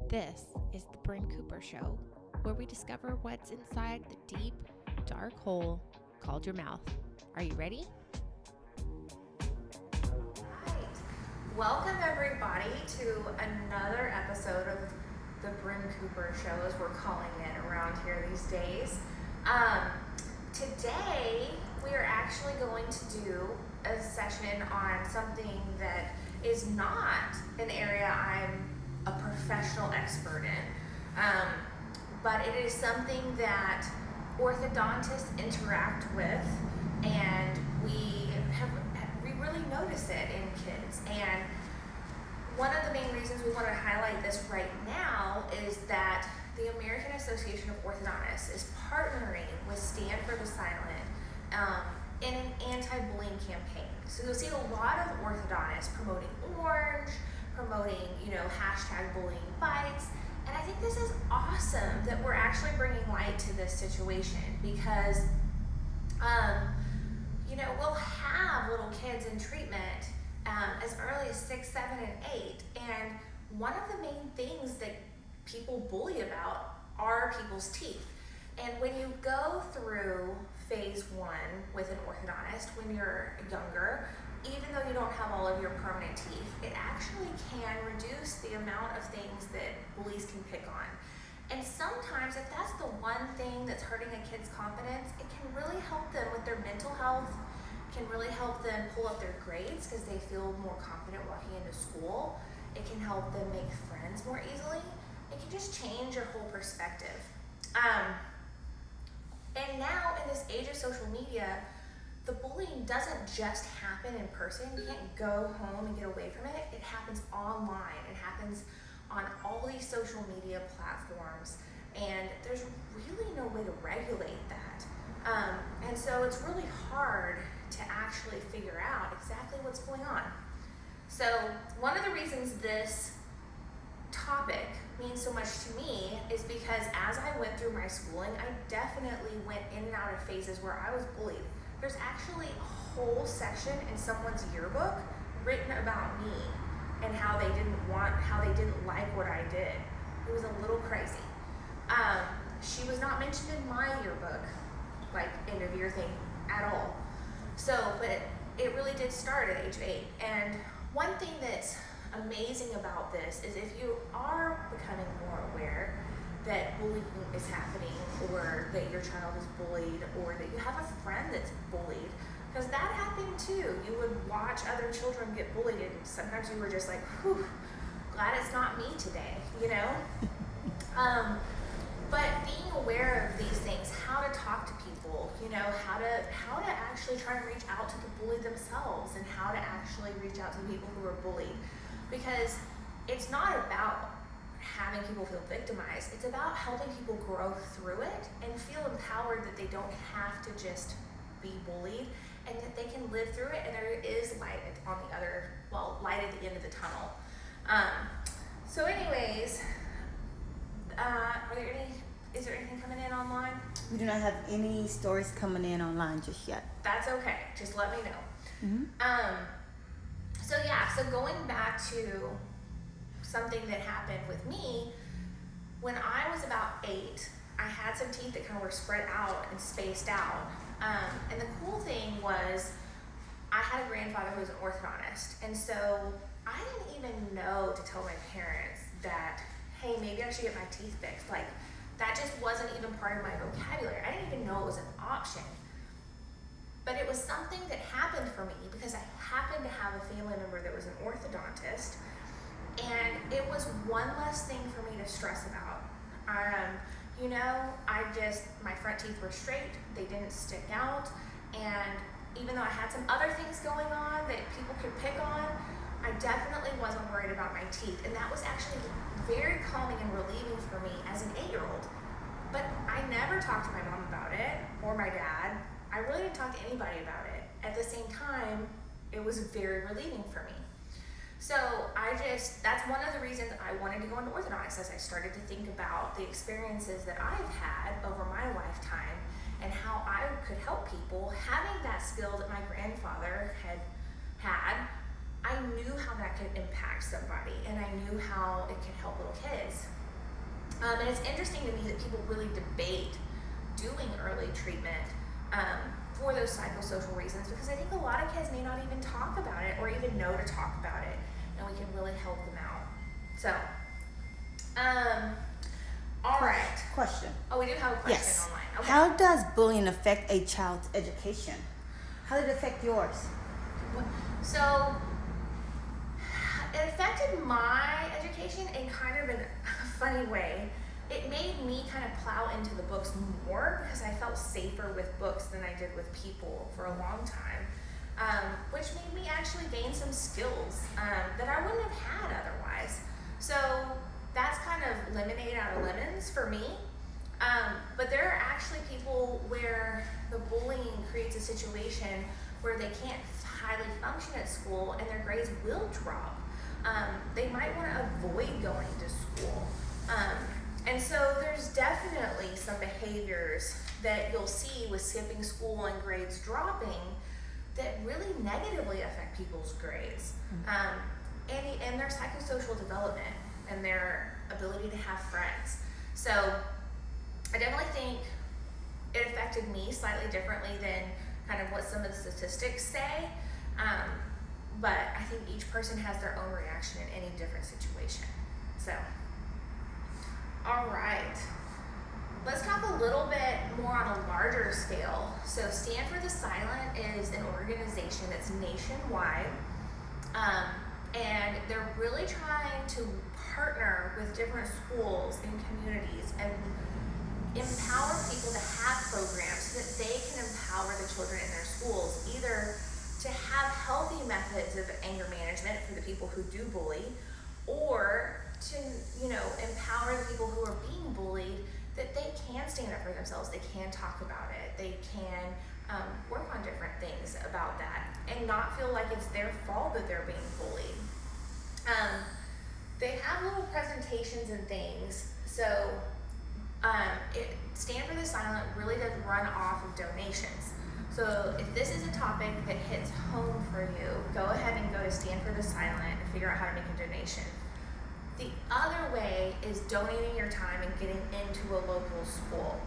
This is the Bryn Cooper Show, where we discover what's inside the deep, dark hole called your mouth. Are you ready? Right. Welcome everybody to another episode of the Bryn Cooper Show, as we're calling it around here these days. Today we are actually going to do a session on something that is not an area I'm a professional expert in, but it is something that orthodontists interact with, and we really notice it in kids. And one of the main reasons we want to highlight this right now is that the American Association of Orthodontists is partnering with Stand for the Silent in an anti-bullying campaign. So you'll see a lot of orthodontists promoting orange, promoting, hashtag bullying bites. And I think this is awesome that we're actually bringing light to this situation, because, we'll have little kids in treatment as early as 6, 7, and 8. And one of the main things that people bully about are people's teeth. And when you go through phase 1 with an orthodontist when you're younger, even though you don't have all of your permanent teeth, it actually can reduce the amount of things that bullies can pick on. And sometimes, if that's the one thing that's hurting a kid's confidence, it can really help them with their mental health, can really help them pull up their grades because they feel more confident walking into school. It can help them make friends more easily. It can just change your whole perspective. And now, in this age of social media, the bullying doesn't just happen in person. You can't go home and get away from it. It happens online. It happens on all these social media platforms. And there's really no way to regulate that. And so it's really hard to actually figure out exactly what's going on. So one of the reasons this topic means so much to me is because as I went through my schooling, I definitely went in and out of phases where I was bullied. There's actually a whole section in someone's yearbook written about me and how they didn't like what I did. It was a little crazy. She was not mentioned in my yearbook, like end of year thing at all. So, but it really did start at age 8. And one thing that's amazing about this is if you are becoming more aware that bullying is happening, or that your child is bullied, or that you have a friend that's bullied, because that happened too. You would watch other children get bullied, and sometimes you were just like, whew, glad it's not me today, But being aware of these things, how to talk to people, how to actually try and reach out to the bully themselves, and how to actually reach out to the people who are bullied. Because it's not about having people feel victimized. It's about helping people grow through it and feel empowered that they don't have to just be bullied, and that they can live through it, and there is light at the end of the tunnel. So anyways, is there anything coming in online? We do not have any stories coming in online just yet. That's okay. Just let me know. Mm-hmm. So going back to something that happened with me, when I was about 8, I had some teeth that kind of were spread out and spaced out. And the cool thing was I had a grandfather who was an orthodontist. And so I didn't even know to tell my parents that, hey, maybe I should get my teeth fixed. Like, that just wasn't even part of my vocabulary. I didn't even know it was an option. But it was something that happened for me because I happened to have a family member that was an orthodontist, and it was one less thing for me to stress about. My front teeth were straight, they didn't stick out, and even though I had some other things going on that people could pick on, I definitely wasn't worried about my teeth, and that was actually very calming and relieving for me as an 8-year-old. But I never talked to my mom about it, or my dad. I really didn't talk to anybody about it. At the same time, it was very relieving for me. So that's one of the reasons I wanted to go into orthodontics, as I started to think about the experiences that I've had over my lifetime and how I could help people. Having that skill that my grandfather had, I knew how that could impact somebody, and I knew how it could help little kids. And it's interesting to me that people really debate doing early treatment for those psychosocial reasons, because I think a lot of kids may not even talk about it or even know to talk about it, and we can really help them out. So, all right. Question. Oh, we do have a question Yes. online. Okay. How does bullying affect a child's education? How did it affect yours? So, it affected my education in kind of a funny way. It made me kind of plow into the books more because I felt safer with books than I did with people for a long time, which made me actually gain some skills that I wouldn't have had otherwise. So that's kind of lemonade out of lemons for me. But there are actually people where the bullying creates a situation where they can't highly function at school and their grades will drop. They might want to avoid going to school. And so there's definitely some behaviors that you'll see with skipping school and grades dropping that really negatively affect people's grades, and their psychosocial development and their ability to have friends. So I definitely think it affected me slightly differently than kind of what some of the statistics say, but I think each person has their own reaction in any different situation. So, all right, let's talk a little bit more on a larger scale. So Stand for the Silent is an organization that's nationwide, and they're really trying to partner with different schools and communities and empower people to have programs so that they can empower the children in their schools, either to have healthy methods of anger management for the people who do bully, or to, empower the people who are being bullied that they can stand up for themselves, they can talk about it, they can work on different things about that and not feel like it's their fault that they're being bullied. They have little presentations and things, so Stand for the Silent really does run off of donations. So if this is a topic that hits home for you, go ahead and go to Stand for the Silent and figure out how to make a donation. The other way is donating your time and getting into a local school.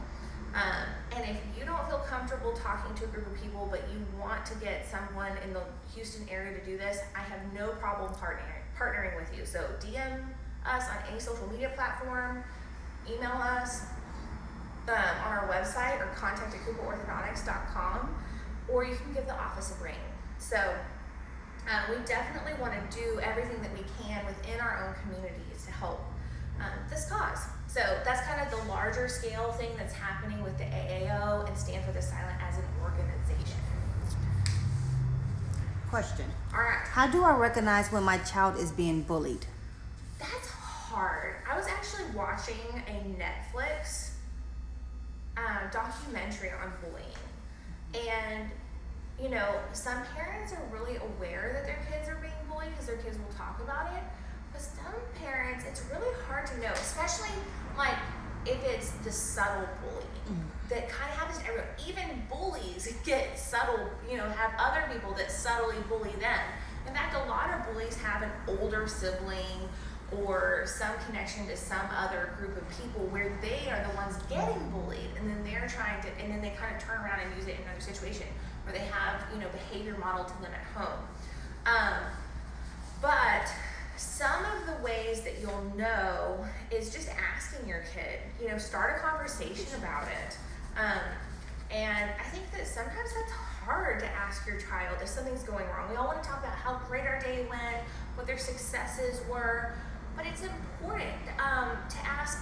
And if you don't feel comfortable talking to a group of people, but you want to get someone in the Houston area to do this, I have no problem partnering with you. So DM us on any social media platform, email us on our website, or contact at cooperorthodontics.com, or you can give the office a ring. So we definitely want to do everything that we can within our own communities to help this cause. So that's kind of the larger scale thing that's happening with the AAO and Stand for the Silent as an organization. Question. All right. How do I recognize when my child is being bullied? That's hard. I was actually watching a Netflix documentary on bullying, and some parents are really aware that their kids are being bullied because their kids will talk about it, but some parents, it's really hard to know, especially like if it's the subtle bullying that kind of happens to everyone. Even bullies get subtle, have other people that subtly bully them. In fact, a lot of bullies have an older sibling or some connection to some other group of people where they are the ones getting bullied, and then and then they kind of turn around and use it in another situation where they have, behavior modeled to them at home. But some of the ways that you'll know is just asking your kid, start a conversation about it. And I think that sometimes that's hard to ask your child if something's going wrong. We all want to talk about how great our day went, what their successes were, but it's important to ask,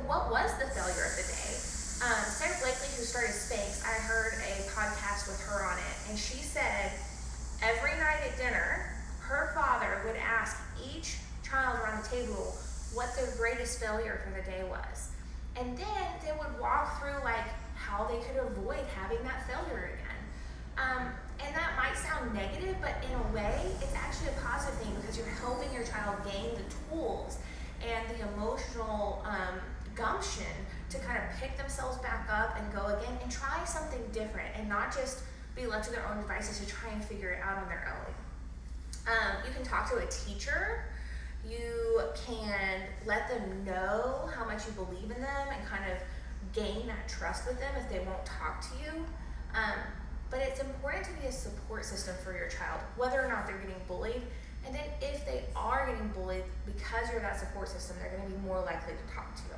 what was the failure of the day? Sarah Blakely, who started Spanx, I heard a podcast with her on it, and she said every night at dinner, her father would ask each child around the table what their greatest failure for the day was. And then they would walk through how they could avoid having that failure again. And that might sound negative, but in a way, it's actually a positive thing because you're helping your child gain the tools and the emotional gumption to kind of pick themselves back up and go again and try something different and not just be left to their own devices to try and figure it out on their own. You can talk to a teacher You can let them know how much you believe in them and kind of gain that trust with them if they won't talk to you. But it's important to be a support system for your child, whether or not they're getting bullied. And then if they are getting bullied, because you're that support system, they're going to be more likely to talk to you.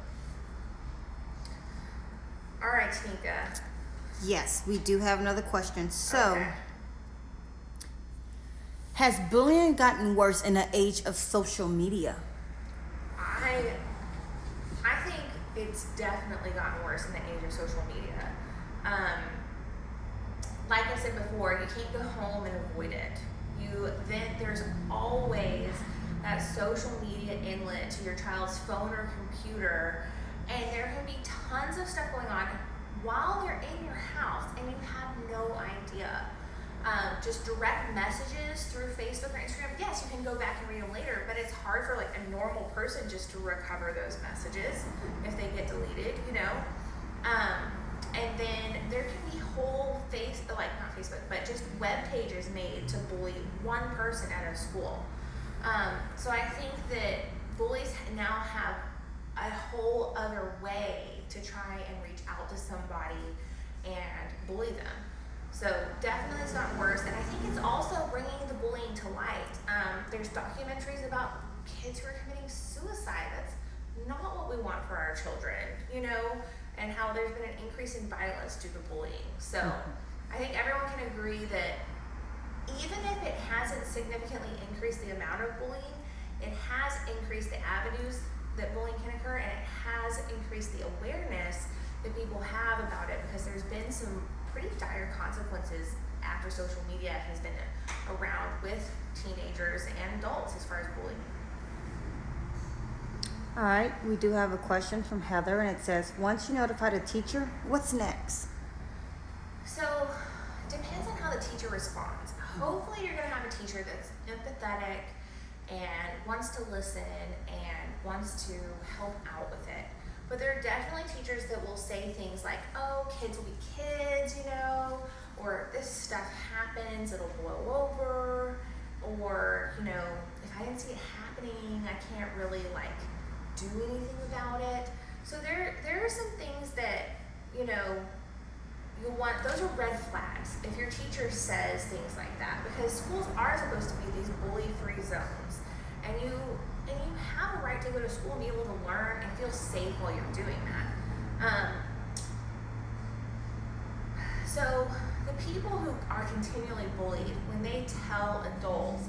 All right, Tanika. Yes, we do have another question. So, Okay. has bullying gotten worse in the age of social media? I think it's definitely gotten worse in the age of social media. Like I said before, you can't go home and avoid it. There's always that social media inlet to your child's phone or computer, and there can be tons of stuff going on while they're in your house and you have no idea. Just direct messages through Facebook or Instagram, yes, you can go back and read them later, but it's hard for like a normal person just to recover those messages if they get deleted, you know? And then there can be whole not Facebook, but just web pages made to bully one person at a school. So I think that bullies now have a whole other way to try and reach out to somebody and bully them. So definitely it's gotten worse, and I think it's also bringing the bullying to light. There's documentaries about kids who are committing suicide. That's not what we want for our children, you know, and how there's been an increase in violence due to bullying. So I think everyone can agree that even if it hasn't significantly increased the amount of bullying, it has increased the avenues that bullying can occur, and it has increased the awareness that people have about it, because there's been some pretty dire consequences after social media has been around with teenagers and adults as far as bullying. All right, we do have a question from Heather, and it says, once you notify the teacher, what's next? So it depends on how the teacher responds. Hopefully you're going to have a teacher that's empathetic and wants to listen and wants to help out with it. But there are definitely teachers that will say things like, oh, kids will be kids, you know, or this stuff happens, it'll blow over, or, you know, if I didn't see it happening, I can't really do anything about it. So there are some things that, you know, you'll want. Those are red flags if your teacher says things like that, because schools are supposed to be these bully-free zones, and you have a right to go to school and be able to learn and feel safe while you're doing that. So the people who are continually bullied, when they tell adults,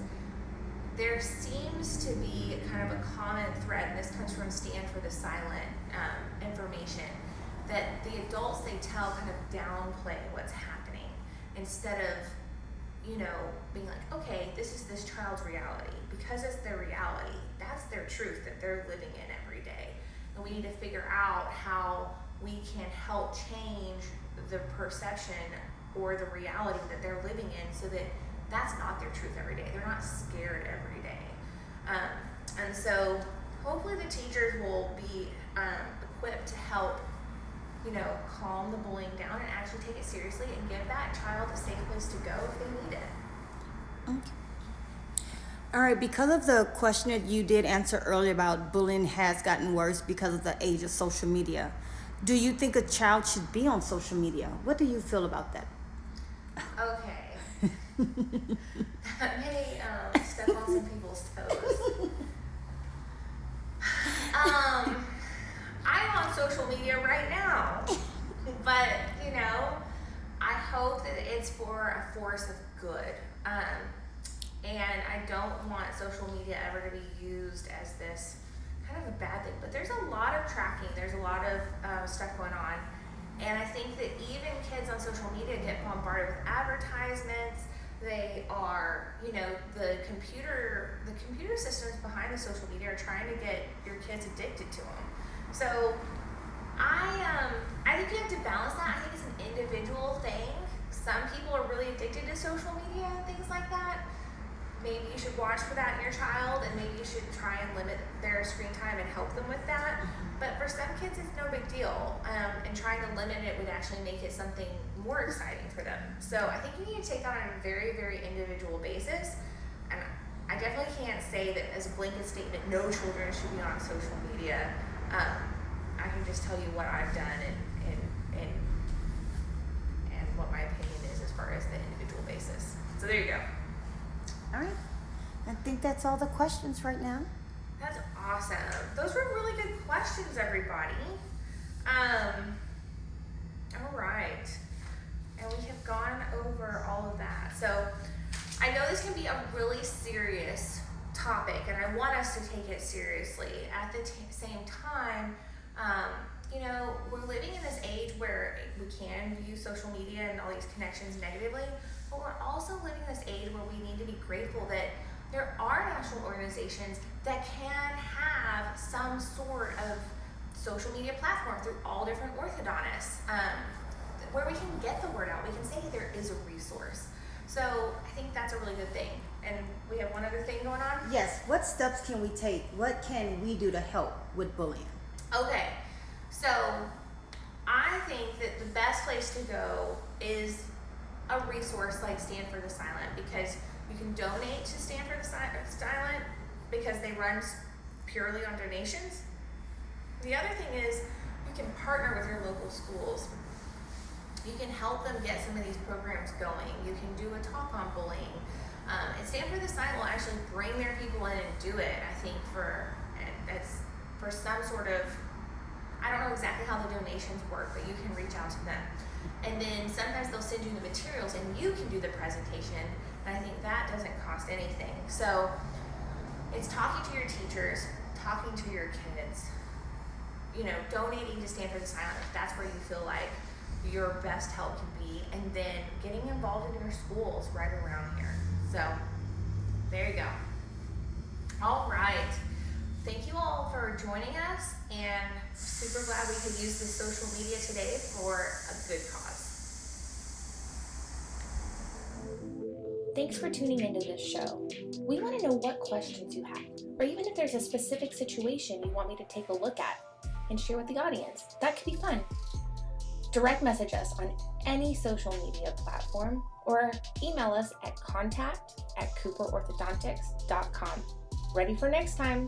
there seems to be kind of a common thread, and this comes from Stand for the Silent information, that the adults they tell kind of downplay what's happening instead of, you know, being like, okay, this is this child's reality. Because it's their reality, that's their truth that they're living in every day. And we need to figure out how we can help change the perception or the reality that they're living in, so that that's not their truth every day. They're not scared every day. And so hopefully the teachers will be equipped to help, you know, calm the bullying down and actually take it seriously and give that child a safe place to go if they need it. Okay. All right, because of the question that you did answer earlier about bullying has gotten worse because of the age of social media, do you think a child should be on social media? What do you feel about that? Okay. That may step on some people's toes. I'm on social media right now, but, you know, I hope that it's for a force of good. And I don't want social media ever to be used as this kind of a bad thing. But there's a lot of tracking. There's a lot of stuff going on. And I think that even kids on social media get bombarded with advertisements. They are, you know, the computer systems behind the social media are trying to get your kids addicted to them. So I think you have to balance that. I think it's an individual thing. Some people are really addicted to social media and things like that. Maybe you should watch for that in your child, and maybe you should try and limit their screen time and help them with that. But for some kids, it's no big deal, and trying to limit it would actually make it something more exciting for them. So I think you need to take that on a very, very individual basis. And I definitely can't say say that as a blanket statement, no children should be on social media. I can just tell you what I've done and what my opinion is as far as the individual basis. So there you go. All right. I think that's all the questions right now. That's awesome. Those were really good questions, everybody. All right. And we have gone over all of that. So I know this can be a really serious topic, and I want us to take it seriously. At the same time, we're living in this age where we can view social media and all these connections negatively, but we're also living in this age where we need to be grateful that there are national organizations that can have some sort of social media platform through all different orthodontists, where we can get the word out. We can say there is a resource. So I think that's a really good thing. And we have one other thing going on. Yes. What steps can we take? What can we do to help with bullying? Okay. So I think that the best place to go is a resource like Stand for the Silent, because you can donate to Stand for the Silent because they run purely on donations. The other thing is you can partner with your local schools. You can help them get some of these programs going. You can do a talk on bullying. And Stand for the Silent will actually bring their people in and do it, I think, for some sort of, I don't know exactly how the donations work, but you can reach out to them. And then sometimes they'll send you the materials and you can do the presentation. And I think that doesn't cost anything. So it's talking to your teachers, talking to your kids, donating to Stand for the Silent if that's where you feel like your best help can be, and then getting involved in your schools right around here. So there you go. All right. Thank you all for joining us, and super glad we could use this social media today for a good cause. Thanks for tuning into this show. We want to know what questions you have, or even if there's a specific situation you want me to take a look at and share with the audience. That could be fun. Direct message us on any social media platform or email us at contact@cooperorthodontics.com. Ready for next time.